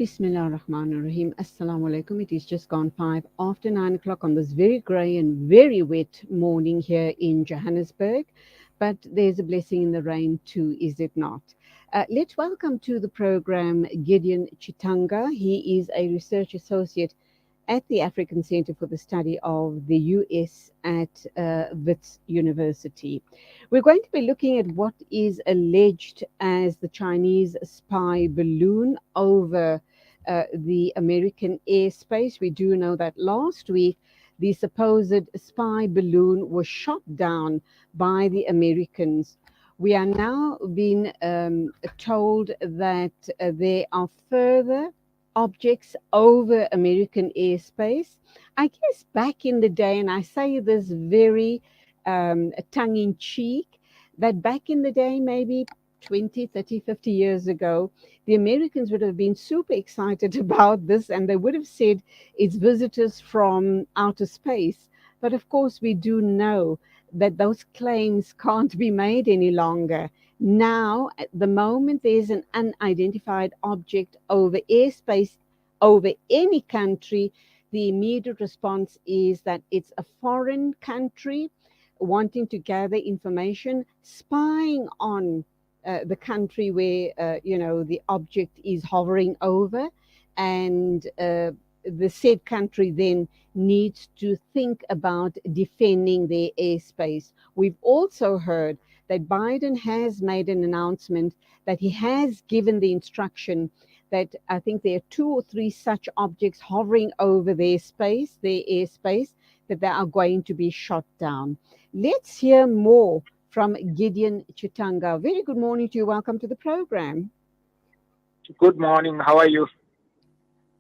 Bismillah ar-Rahman ar-Rahim. Assalamu alaikum. It is just gone 5 after 9 o'clock on this very grey and very wet morning here in Johannesburg. But there's a blessing in the rain too, is it not? Let's welcome to the program Gideon Chitanga. He is a research associate at the African Center for the Study of the US at Wits University. We're going to be looking at what is alleged as the Chinese spy balloon over the American airspace. We do know that last week the supposed spy balloon was shot down by the Americans. We are now being told that there are further objects over American airspace. I guess back in the day, and I say this very tongue in cheek, that back in the day, maybe 20, 30, 50 years ago, the Americans would have been super excited about this and they would have said it's visitors from outer space. But of course, we do know that those claims can't be made any longer. Now, at the moment there's an unidentified object over airspace over any country, the immediate response is that it's a foreign country wanting to gather information, spying on the country where the object is hovering over, and the said country then needs to think about defending their airspace. We've also heard that Biden has made an announcement that he has given the instruction that I think there are 2 or 3 such objects hovering over their airspace, that they are going to be shot down. Let's hear more from Gideon Chitanga. Very good morning to you. Welcome to the program. Good morning. How are you?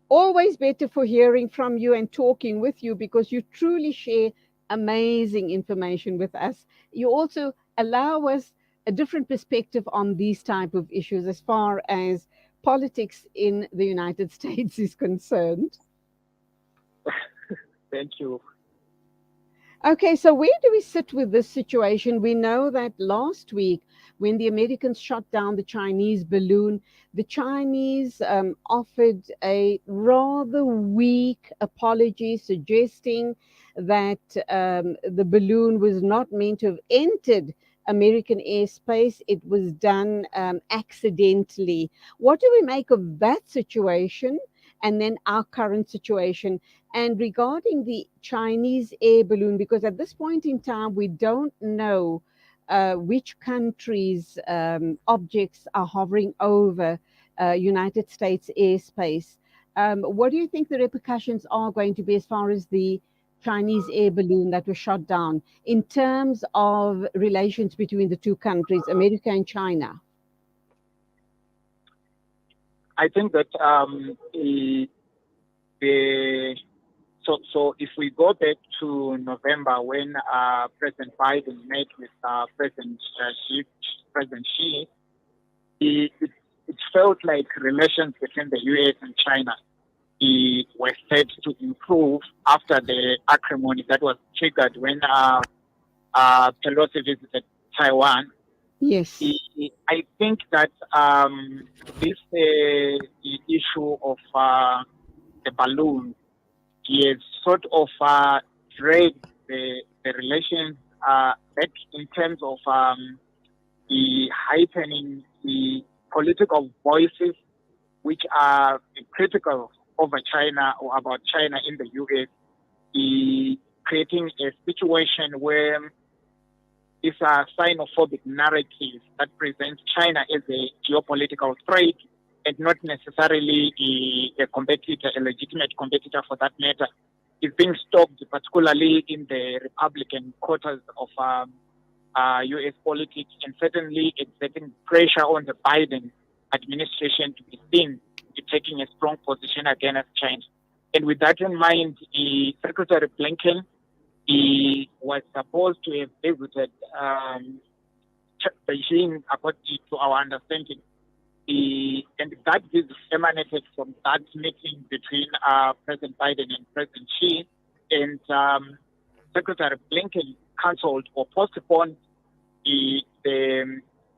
Always better for hearing from you and talking with you because you truly share amazing information with us. You also allow us a different perspective on these type of issues as far as politics in the United States is concerned. Thank you. Okay, so where do we sit with this situation? We know that last week, when the Americans shot down the Chinese balloon, the Chinese offered a rather weak apology, suggesting that the balloon was not meant to have entered American airspace. It was done accidentally. What do we make of that situation? And then our current situation. And regarding the Chinese air balloon, because at this point in time, we don't know which countries' objects are hovering over United States airspace. What do you think the repercussions are going to be as far as the Chinese air balloon that was shot down in terms of relations between the two countries, America and China? I think that so if we go back to November when President Biden met with President Xi, it felt like relations between the U.S. and China were set to improve after the acrimony that was triggered when Pelosi visited Taiwan. Yes. I think that this issue of the balloon is sort of dragged the relations back in terms of the heightening the political voices which are critical over China or about China in the U.S., creating a situation where it's a xenophobic narrative that presents China as a geopolitical threat and not necessarily a competitor, a legitimate competitor for that matter, is being stoked, particularly in the Republican quarters of U.S. politics, and certainly exerting pressure on the Biden administration to be seen to taking a strong position against China. And with that in mind, Secretary Blinken, he was supposed to have visited Beijing, according to our understanding. And that visit emanated from that meeting between President Biden and President Xi. And Secretary Blinken cancelled or postponed the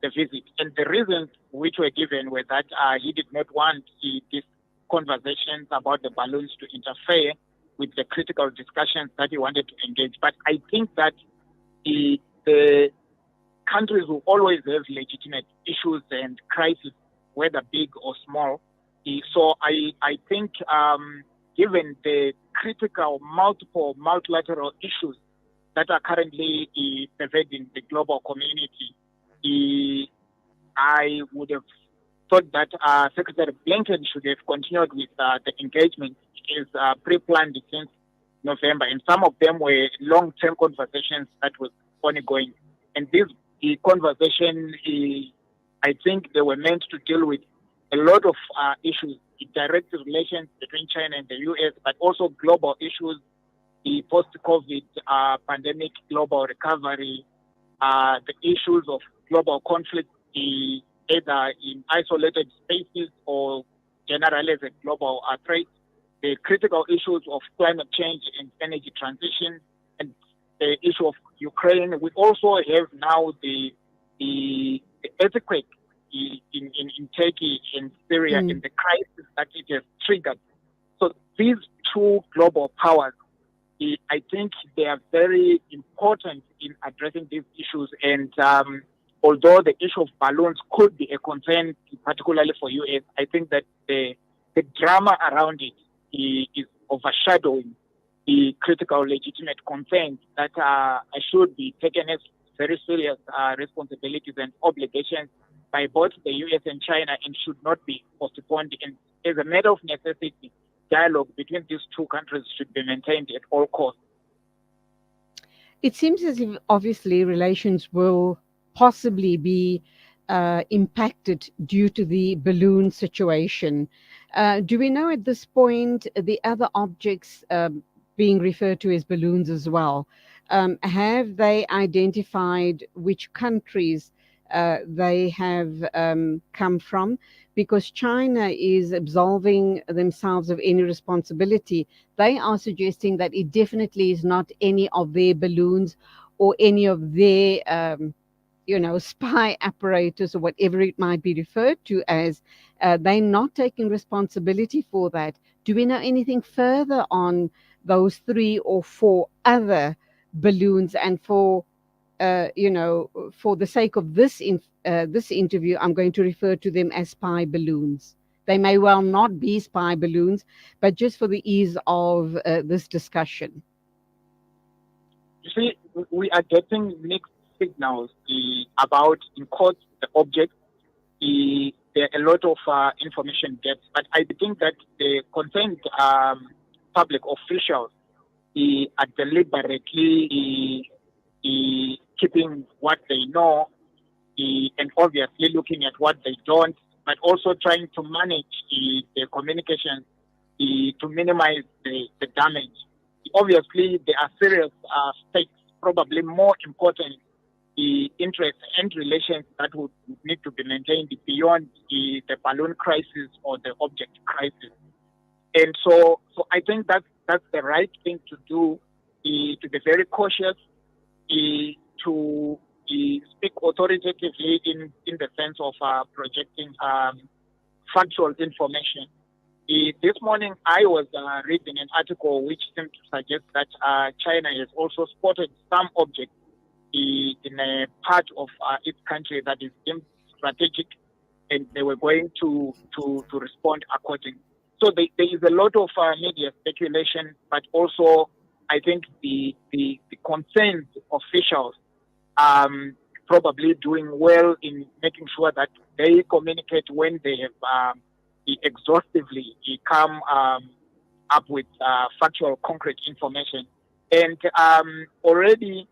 visit. And the reasons which were given were that he did not want this conversations about the balloons to interfere with the critical discussions that he wanted to engage. But I think that the countries will always have legitimate issues and crises, whether big or small. So I think given the critical multiple multilateral issues that are currently pervading the global community, I would have thought that Secretary Blinken should have continued with the engagement. It is pre-planned since November, and some of them were long-term conversations that were ongoing. And this conversation, I think they were meant to deal with a lot of issues, direct relations between China and the U.S., but also global issues, the post-COVID pandemic, global recovery, the issues of global conflict, either in isolated spaces or generally as a global threat, the critical issues of climate change and energy transition, and the issue of Ukraine. We also have now the earthquake in Turkey and Syria and the crisis that it has triggered. So these two global powers, I think they are very important in addressing these issues. And although the issue of balloons could be a concern, particularly for US, I think that the drama around it is overshadowing the critical legitimate concerns that should be taken as very serious responsibilities and obligations by both the US and China, and should not be postponed. And as a matter of necessity, dialogue between these two countries should be maintained at all costs. It seems as if obviously relations will possibly be impacted due to the balloon situation. Do we know at this point the other objects being referred to as balloons as well? Have they identified which countries they have come from? Because China is absolving themselves of any responsibility. They are suggesting that it definitely is not any of their balloons or any of their spy apparatus or whatever it might be referred to as. They're not taking responsibility for that. Do we know anything further on those 3 or 4 other balloons? And for the sake of this interview, I'm going to refer to them as spy balloons. They may well not be spy balloons, but just for the ease of this discussion. You see, we are getting mixed signals about, in quotes, the object. There are a lot of information gaps, but I think that the concerned public officials are deliberately keeping what they know and obviously looking at what they don't, but also trying to manage the communication to minimize the damage. Obviously, there are serious stakes, probably more important interests and relations that would need to be maintained beyond the balloon crisis or the object crisis. And so I think that's the right thing to do, to be very cautious, to speak authoritatively in the sense of projecting factual information. This morning, I was reading an article which seemed to suggest that China has also spotted some objects in a part of its country that is deemed strategic, and they were going to respond accordingly. So there is a lot of media speculation, but also I think the concerned officials probably doing well in making sure that they communicate when they have exhaustively come up with factual, concrete information. And already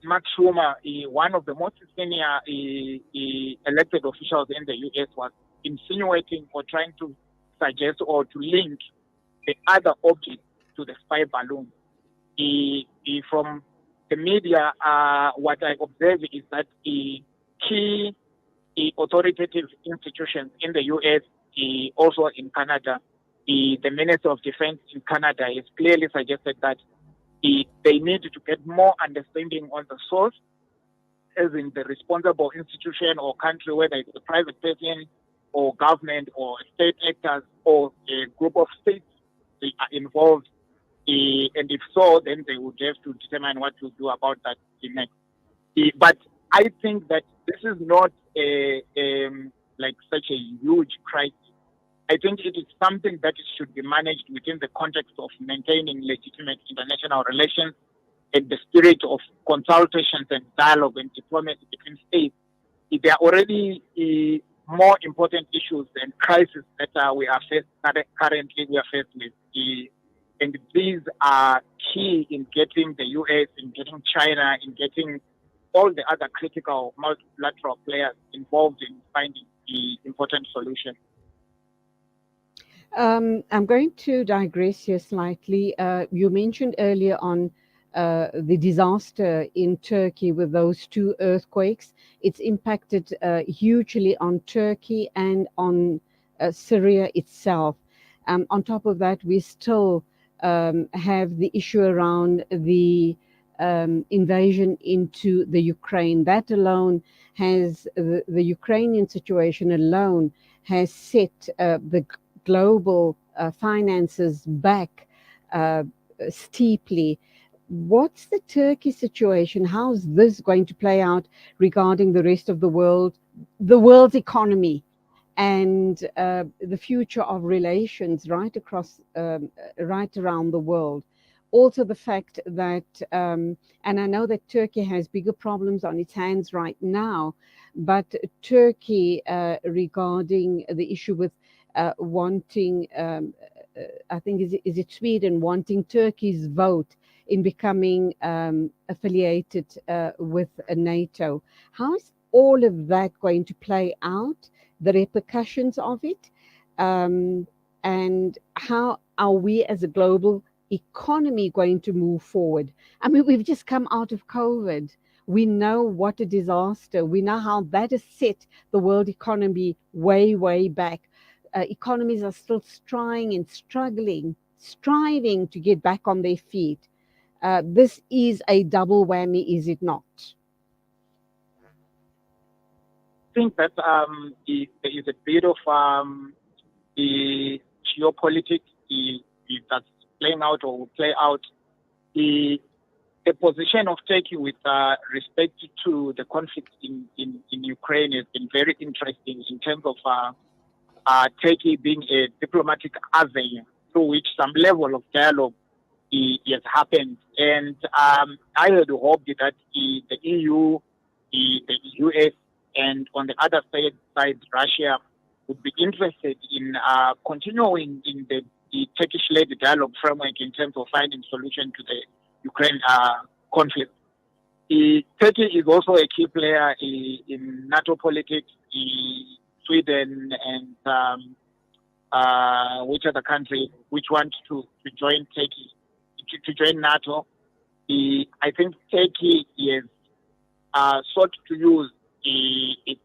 Mark Schumer, one of the most senior elected officials in the U.S., was insinuating or trying to suggest or to link the other object to the spy balloon. From the media, what I observe is that key authoritative institutions in the U.S., also in Canada, the Minister of Defense in Canada has clearly suggested that they need to get more understanding on the source, as in the responsible institution or country, whether it's a private person or government or state actors or a group of states are involved, and if so, then they would have to determine what to do about that next. But I think that this is not like such a huge crisis. I think it is something that should be managed within the context of maintaining legitimate international relations and the spirit of consultations and dialogue and diplomacy between states. There are already more important issues and crises that currently we are faced with. And these are key in getting the US, in getting China, in getting all the other critical multilateral players involved in finding the important solution. I'm going to digress here slightly. You mentioned earlier on the disaster in Turkey with those two earthquakes. It's impacted hugely on Turkey and on Syria itself. On top of that, we still have the issue around the invasion into the Ukraine. That alone has, the Ukrainian situation alone has set the global finances back steeply. What's the Turkey situation? How's this going to play out regarding the rest of the world's economy, and the future of relations right across, right around the world? Also, the fact that, and I know that Turkey has bigger problems on its hands right now, but Turkey, regarding the issue with wanting, I think, is it Sweden wanting Turkey's vote in becoming affiliated with NATO. How is all of that going to play out, the repercussions of it, and how are we as a global economy going to move forward? I mean, we've just come out of COVID. We know what a disaster. We know how that has set the world economy way, way back. Economies are still trying and struggling, striving to get back on their feet. This is a double whammy, is it not? I think that there is a bit of the geopolitics that's playing out or will play out. The position of Turkey with respect to the conflict in Ukraine has been very interesting in terms of Turkey being a diplomatic avenue through which some level of dialogue has happened. And I had hoped that the EU, the US, and on the other side, Russia, would be interested in continuing in the Turkish-led dialogue framework in terms of finding solution to the Ukraine conflict. Turkey is also a key player in NATO politics. Sweden and which other country which want to join Turkey to join NATO. I think Turkey is sought to use its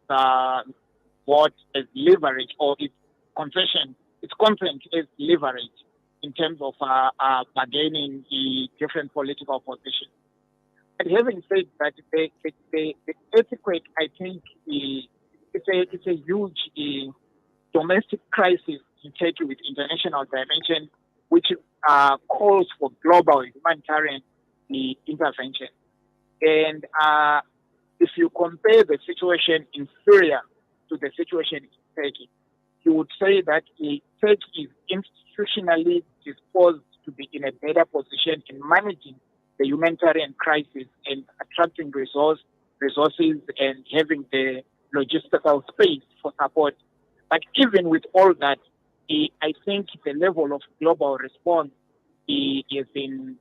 vote as leverage, or its consent as leverage in terms of bargaining the different political positions. But having said that, the earthquake, I think, it's a huge domestic crisis in Turkey with international dimension, which calls for global humanitarian intervention. And if you compare the situation in Syria to the situation in Turkey, you would say that Turkey is institutionally disposed to be in a better position in managing the humanitarian crisis and attracting resources and having the logistical space for support. But even with all that, I think the level of global response has been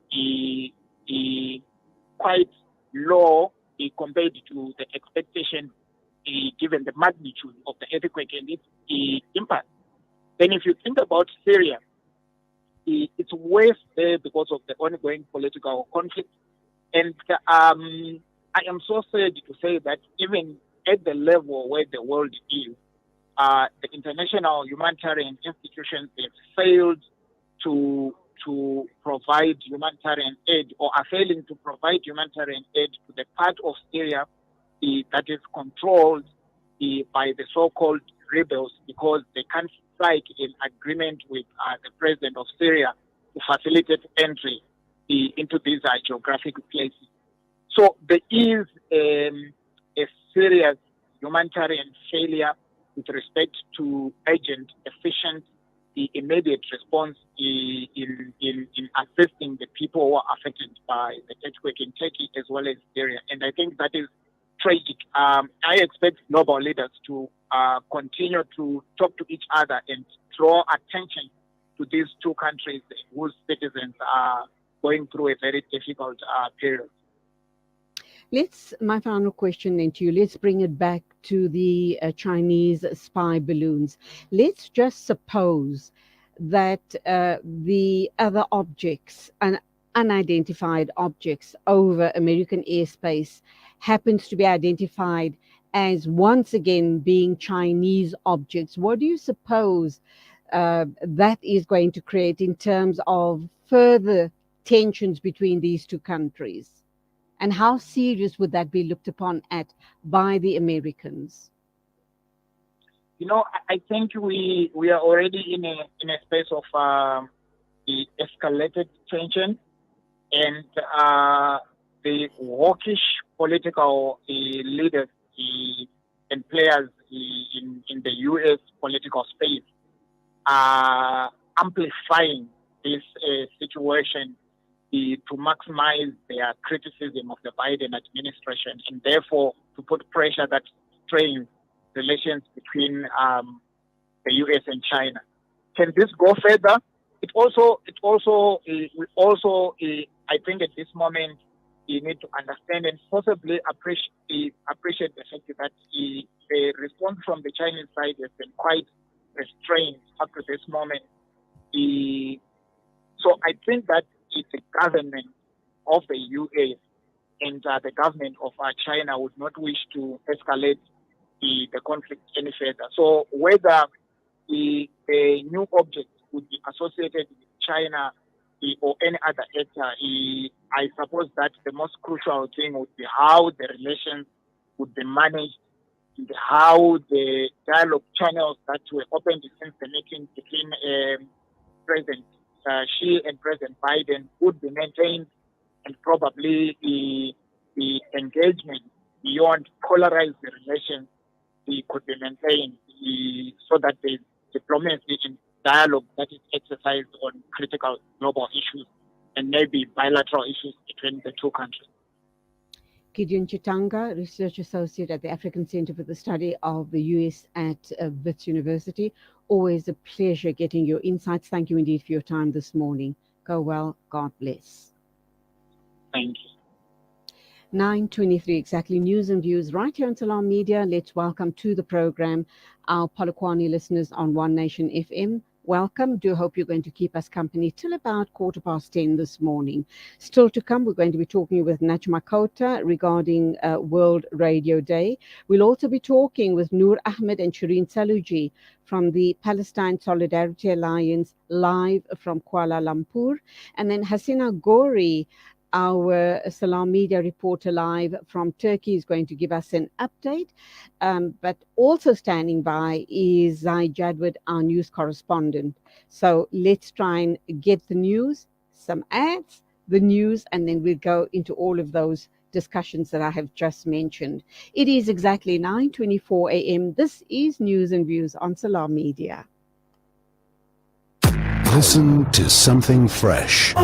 quite low compared to the expectation, given the magnitude of the earthquake and its impact. Then if you think about Syria, it's worse there because of the ongoing political conflict. And I am so sad to say that even at the level where the world is, the international humanitarian institutions have failed to provide humanitarian aid, or are failing to provide humanitarian aid to the part of Syria that is controlled by the so-called rebels, because they can't strike an agreement with the president of Syria to facilitate entry into these geographic places. So there is a serious humanitarian failure with respect to urgent, efficient, immediate response in assisting the people who are affected by the earthquake in Turkey as well as Syria. And I think that is tragic. I expect global leaders to continue to talk to each other and draw attention to these two countries whose citizens are going through a very difficult period. My final question then to you, let's bring it back to the Chinese spy balloons. Let's just suppose that the other objects, unidentified objects over American airspace happens to be identified as once again being Chinese objects. What do you suppose that is going to create in terms of further tensions between these two countries? And how serious would that be looked upon by the Americans? I think we are already in a space of the escalated tension, and the hawkish political leaders and players in the U.S. political space are amplifying this situation to maximize their criticism of the Biden administration, and therefore to put pressure that strains relations between the U.S. and China. Can this go further? I think at this moment you need to understand and possibly appreciate the fact that the response from the Chinese side has been quite restrained up to this moment. So I think that it's the government of the U.S. and the government of China would not wish to escalate the conflict any further. So whether the new object would be associated with China or any other actor, I suppose that the most crucial thing would be how the relations would be managed and how the dialogue channels that were opened since the meeting between President Xi and President Biden would be maintained, and probably the engagement beyond polarized relations could be maintained so that the diplomacy and dialogue that is exercised on critical global issues and maybe bilateral issues between the two countries. Gideon Chitanga, Research Associate at the African Center for the Study of the U.S. at Wits University. Always a pleasure getting your insights. Thank you indeed for your time this morning. Go well. God bless. Thank you. 9:23 exactly. News and views right here on Salam Media. Let's welcome to the program our Polokwane listeners on One Nation FM. Welcome. Do hope you're going to keep us company till about 10:15 this morning. Still to come, we're going to be talking with Najma Kota regarding World Radio Day. We'll also be talking with Noor Ahmed and Shireen Saluji from the Palestine Solidarity Alliance live from Kuala Lumpur. And then Hasina Gori, our Salam Media reporter live from Turkey, is going to give us an update. But also standing by is Zai Jadwid, our news correspondent. So let's try and get the news, some ads, the news, and then we'll go into all of those discussions that I have just mentioned. It is exactly 9:24 a.m. This is News and Views on Salam Media. Listen to something fresh.